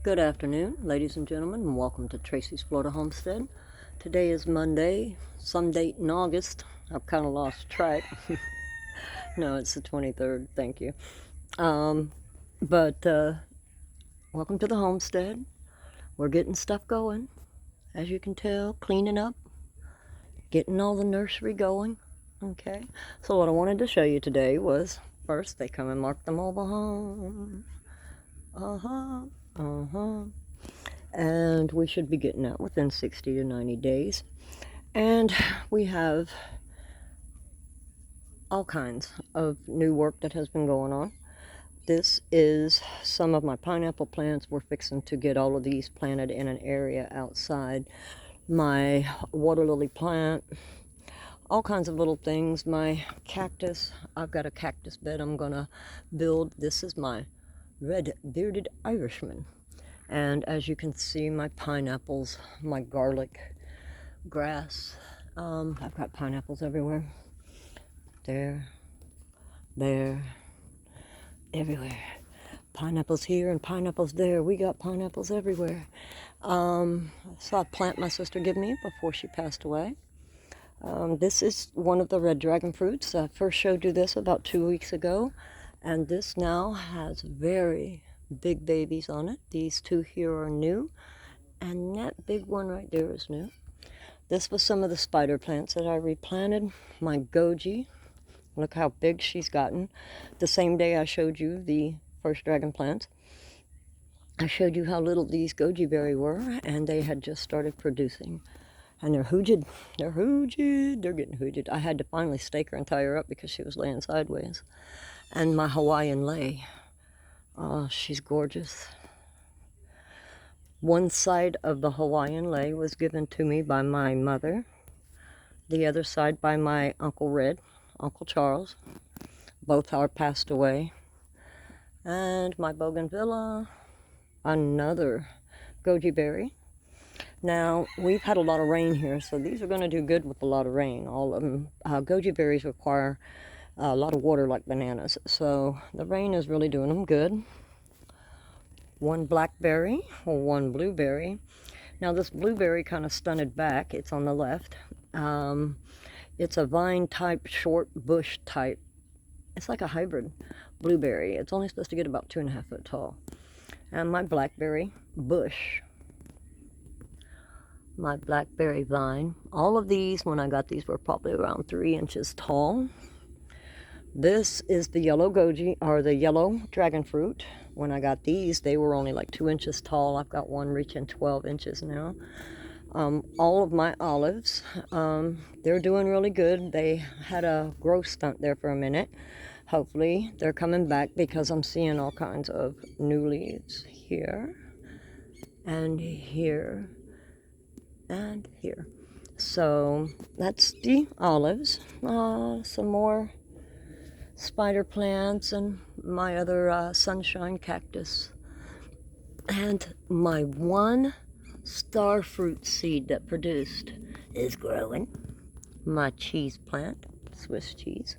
Good afternoon, ladies and gentlemen, and welcome to Tracy's Florida Homestead. Today is Monday, some date in August. I've kind of lost track. No, it's the 23rd, thank you. But welcome to the homestead. We're getting stuff going. As you can tell, cleaning up, getting all the nursery going. Okay, so what I wanted to show you today was, first they come and mark the mobile home. And we should be getting out within 60 to 90 days. And we have all kinds of new work that has been going on. This is some of my pineapple plants. We're fixing to get all of these planted in an area outside. My water lily plant, all kinds of little things. My cactus, I've got a cactus bed I'm gonna build. This is my red bearded Irishman. And as you can see, my pineapples, my garlic, grass, I've got pineapples everywhere. There, everywhere. Pineapples here and pineapples there. We got pineapples everywhere. Saw a plant my sister gave me before she passed away. This is one of the red dragon fruits. I first showed you this about 2 weeks ago. And this now has very big babies on it. These two here are new, and that big one right there is new. This was some of the spider plants that I replanted. My goji, look how big she's gotten. The same day I showed you the first dragon plants, I showed you how little these goji berry were, and they had just started producing. And they're hoojed. They're getting hoojed. I had to finally stake her and tie her up because she was laying sideways. And my Hawaiian lei. Oh, she's gorgeous. One side of the Hawaiian lei was given to me by my mother. The other side by my Uncle Red, Uncle Charles. Both are passed away. And my bougainvillea, another goji berry. Now, we've had a lot of rain here, so these are going to do good with a lot of rain. All of them. Goji berries require a lot of water like bananas, so the rain is really doing them good. One blackberry or one blueberry. Now this blueberry kind of stunted back. It's on the left. It's a vine type, short bush type. It's like a hybrid blueberry. It's only supposed to get about 2.5 foot tall. And my blackberry bush. My blackberry vine. All of these, when I got these, were probably around 3 inches tall. This is the yellow goji, or the yellow dragon fruit. When I got these, they were only like 2 inches tall. I've got one reaching 12 inches now. All of my olives, they're doing really good. They had a growth stunt there for a minute. Hopefully they're coming back because I'm seeing all kinds of new leaves here and here and here. So that's the olives. Some more spider plants and my other sunshine cactus. And my one star fruit seed that produced is growing. My cheese plant, Swiss cheese.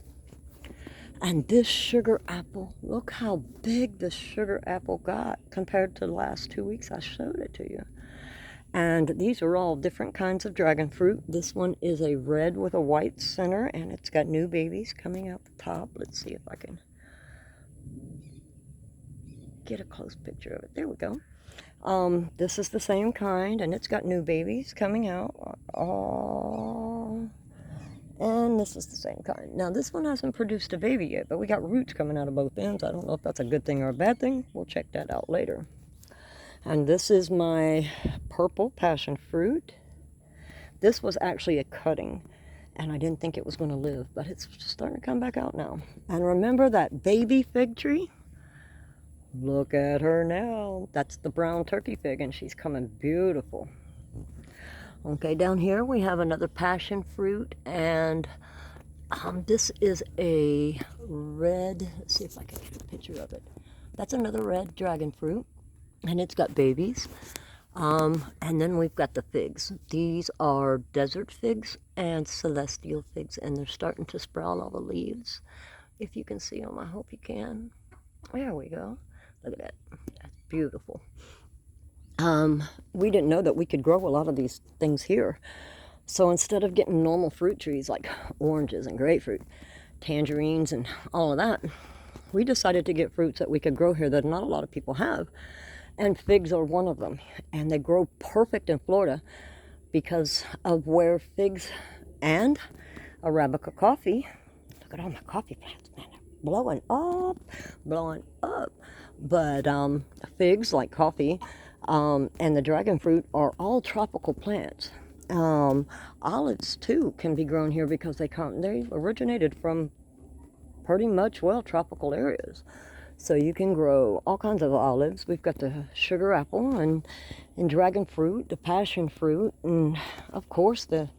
And this sugar apple, look how big the sugar apple got compared to the last 2 weeks I showed it to you. And these are all different kinds of dragon fruit. This one is a red with a white center, and it's got new babies coming out the top. Let's see if I can get a close picture of it. There we go. This is the same kind, and it's got new babies coming out. And this is the same kind. Now, this one hasn't produced a baby yet, but we got roots coming out of both ends. I don't know if that's a good thing or a bad thing. We'll check that out later. And this is my purple passion fruit. This was actually a cutting, and I didn't think it was going to live, but it's starting to come back out now. And remember that baby fig tree? Look at her now. That's the brown turkey fig, and she's coming beautiful. Okay, down here we have another passion fruit, and this is a red, let's see if I can get a picture of it. That's another red dragon fruit. And it's got babies. And then we've got the figs. These are desert figs and celestial figs, and they're starting to sprout all the leaves. If you can see them, I hope you can. There we go. Look at that. That's beautiful. We didn't know that we could grow a lot of these things here. So instead of getting normal fruit trees like oranges and grapefruit, tangerines and all of that, we decided to get fruits that we could grow here that not a lot of people have. And figs are one of them. And they grow perfect in Florida because of where figs and Arabica coffee, look at all my coffee plants, man, they're blowing up, blowing up. But figs, like coffee, and the dragon fruit are all tropical plants. Olives too can be grown here because they originated from pretty much, well, tropical areas. So you can grow all kinds of olives. We've got the sugar apple and dragon fruit, the passion fruit, and of course the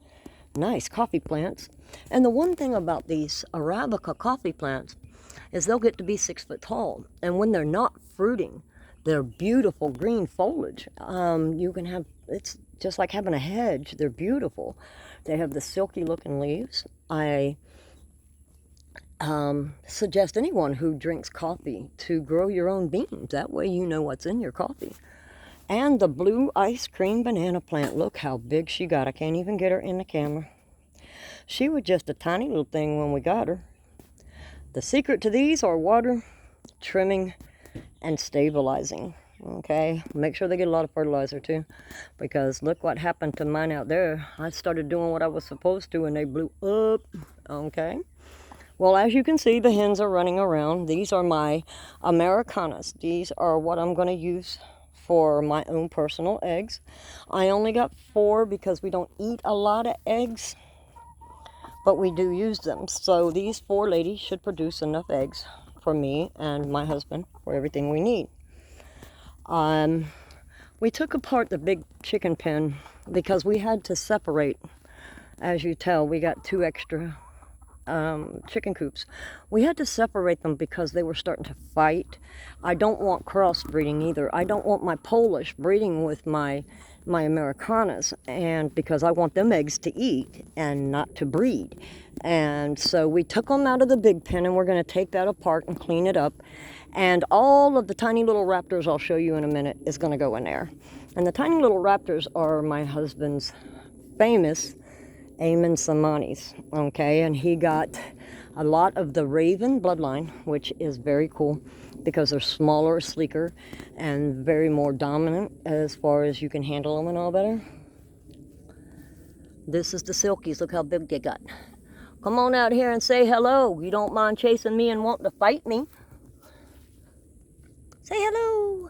nice coffee plants. And the one thing about these Arabica coffee plants is they'll get to be 6 foot tall. And when they're not fruiting, they're beautiful green foliage. You can have, it's just like having a hedge. They're beautiful. They have the silky looking leaves. I suggest anyone who drinks coffee to grow your own beans. That way you know what's in your coffee. And the blue ice cream banana plant. Look how big she got. I can't even get her in the camera. She was just a tiny little thing when we got her. The secret to these are water, trimming, and stabilizing. Okay, make sure they get a lot of fertilizer too, because look what happened to mine out there. I started doing what I was supposed to and they blew up. Okay, well, as you can see, the hens are running around. These are my Americanas. These are what I'm going to use for my own personal eggs. I only got 4 because we don't eat a lot of eggs, but we do use them. So these 4 ladies should produce enough eggs for me and my husband for everything we need. We took apart the big chicken pen because we had to separate. As you tell, we got 2 extra chicken coops. We had to separate them because they were starting to fight. I don't want crossbreeding either. I don't want my Polish breeding with my Americanas, and because I want them eggs to eat and not to breed. And so we took them out of the big pen, and we're going to take that apart and clean it up. And all of the tiny little raptors I'll show you in a minute is going to go in there. And the tiny little raptors are my husband's famous Ayam Cemanis, okay? And he got a lot of the Raven bloodline, which is very cool because they're smaller, sleeker, and very more dominant as far as you can handle them and all better. This is the Silkies. Look how big they got. Come on out here and say hello. You don't mind chasing me and wanting to fight me. Say hello.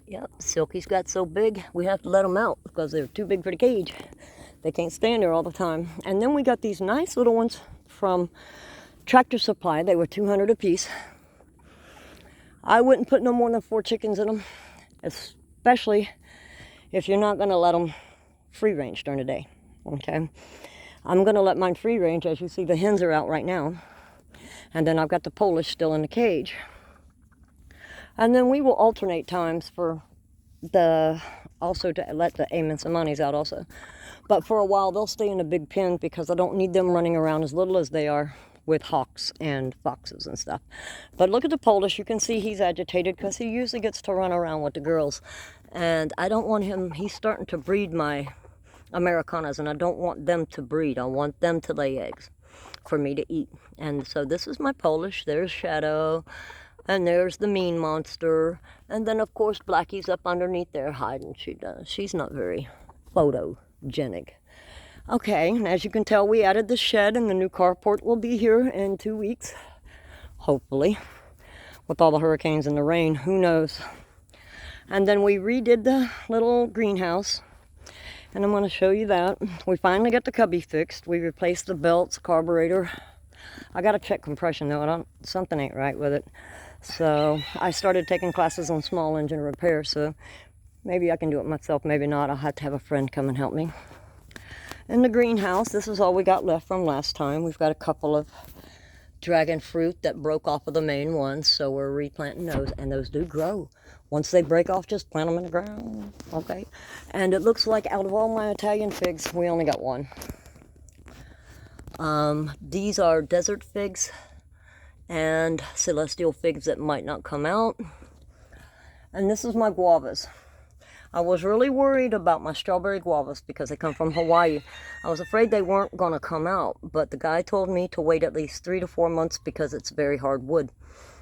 Yep, Silkies got so big, we have to let them out because they're too big for the cage. They can't stand there all the time. And then we got these nice little ones from Tractor Supply. They were $200 a piece. I wouldn't put no more than 4 chickens in them, especially if you're not going to let them free range during the day. Okay, I'm going to let mine free range. As you see, the hens are out right now, and then I've got the Polish still in the cage. And then we will alternate times for also to let the Ayam Cemanis out also. But for a while, they'll stay in a big pen because I don't need them running around as little as they are with hawks and foxes and stuff. But look at the Polish. You can see he's agitated because he usually gets to run around with the girls. And I don't want him, he's starting to breed my Americanas, and I don't want them to breed. I want them to lay eggs for me to eat. And so this is my Polish. There's Shadow. And there's the mean monster. And then, of course, Blackie's up underneath there hiding. She's not very photogenic. Okay, and as you can tell, we added the shed, and the new carport will be here in 2 weeks. Hopefully. With all the hurricanes and the rain, who knows. And then we redid the little greenhouse. And I'm going to show you that. We finally got the cubby fixed. We replaced the belts, carburetor. I got to check compression, though. Something ain't right with it. So I started taking classes on small engine repair, so maybe I can do it myself, maybe not. I'll have to have a friend come and help me. In the greenhouse, this is all we got left from last time. We've got a couple of dragon fruit that broke off of the main ones, so we're replanting those, and those do grow. Once they break off, just plant them in the ground, okay? And it looks like out of all my Italian figs, we only got 1. These are desert figs and celestial figs that might not come out. And this is my guavas. I was really worried about my strawberry guavas because they come from Hawaii. I was afraid they weren't going to come out, but the guy told me to wait at least 3 to 4 months because it's very hard wood.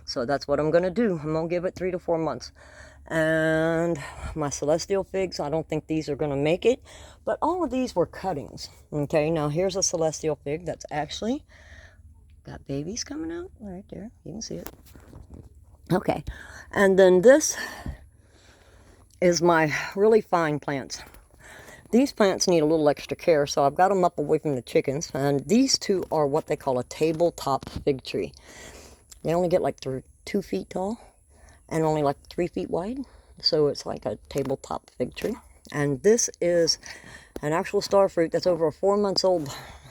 So that's what I'm going to do. I'm going to give it 3 to 4 months. And my celestial figs, I don't think these are going to make it, but all of these were cuttings. Okay, now here's a celestial fig that's actually got babies coming out right there. You can see it. Okay, and then this is my really fine plants. These plants need a little extra care, so I've got them up away from the chickens. And these two are what they call a tabletop fig tree. They only get like 2 feet tall and only like 3 feet wide. So it's like a tabletop fig tree. And this is an actual star fruit that's over 4 months old.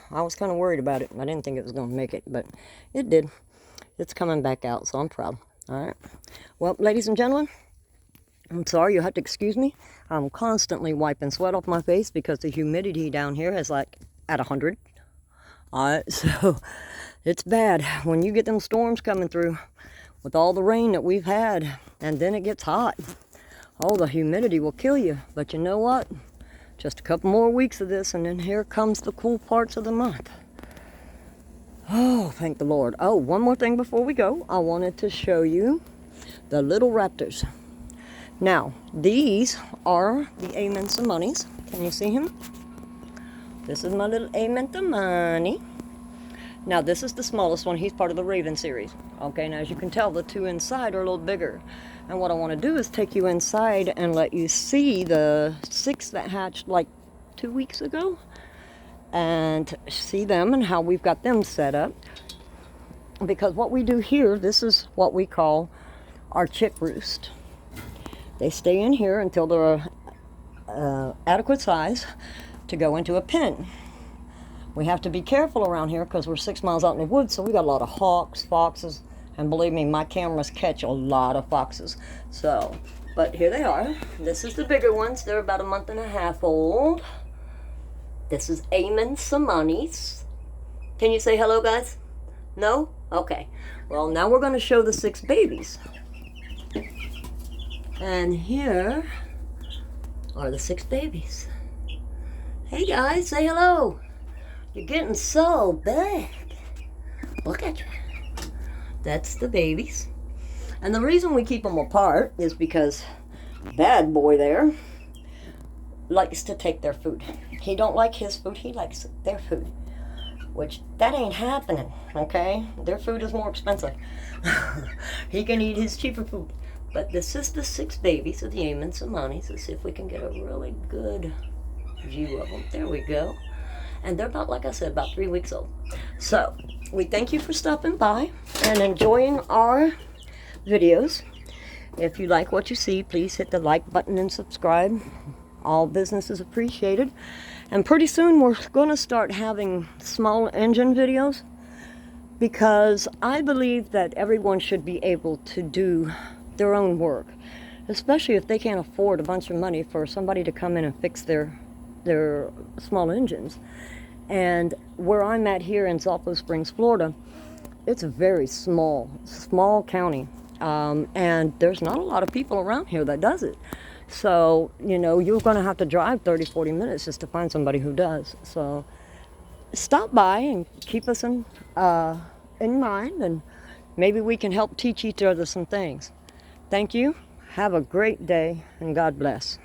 I was kind of worried about it. I didn't think it was going to make it, but it did. It's coming back out, so I'm proud. All right. Well, ladies and gentlemen, I'm sorry, you'll have to excuse me. I'm constantly wiping sweat off my face because the humidity down here is like at 100. All right, so it's bad when you get them storms coming through with all the rain that we've had, and then it gets hot. Oh, the humidity will kill you. But you know what? Just a couple more weeks of this, and then here comes the cool parts of the month. Oh, thank the Lord. Oh, one more thing before we go. I wanted to show you the little raptors. Now, these are the Ayam Cemanis. Can you see him? This is my little Ayam Cemani. Now, this is the smallest one. He's part of the Raven series. Okay, now as you can tell, the two inside are a little bigger. And what I want to do is take you inside and let you see the 6 that hatched like 2 weeks ago. And see them and how we've got them set up. Because what we do here, this is what we call our chick roost. They stay in here until they're adequate size to go into a pen. We have to be careful around here because we're 6 miles out in the woods, so we got a lot of hawks, foxes, and believe me, my cameras catch a lot of foxes. So, but here they are. This is the bigger ones. They're about 1.5 months old. This is Ayam Cemani. Can you say hello, guys? No? Okay. Well, now we're going to show the 6 babies. And here are the 6 babies. Hey guys, say hello. You're getting so big. Look at you. That's the babies. And the reason we keep them apart is because bad boy there likes to take their food. He don't like his food, he likes their food. Which, that ain't happening, okay? Their food is more expensive. He can eat his cheaper food. But this is the 6 babies of the Ayam Cemani. Let's see if we can get a really good view of them. There we go. And they're about, like I said, about 3 weeks old. So, we thank you for stopping by and enjoying our videos. If you like what you see, please hit the like button and subscribe. All business is appreciated. And pretty soon we're going to start having small engine videos because I believe that everyone should be able to do their own work, especially if they can't afford a bunch of money for somebody to come in and fix their small engines. And where I'm at here in Zolfo Springs, Florida, it's a very small county, and there's not a lot of people around here that does it. So, you know, you're going to have to drive 30-40 minutes just to find somebody who does. So stop by and keep us in mind, and maybe we can help teach each other some things. Thank you. Have a great day, and God bless.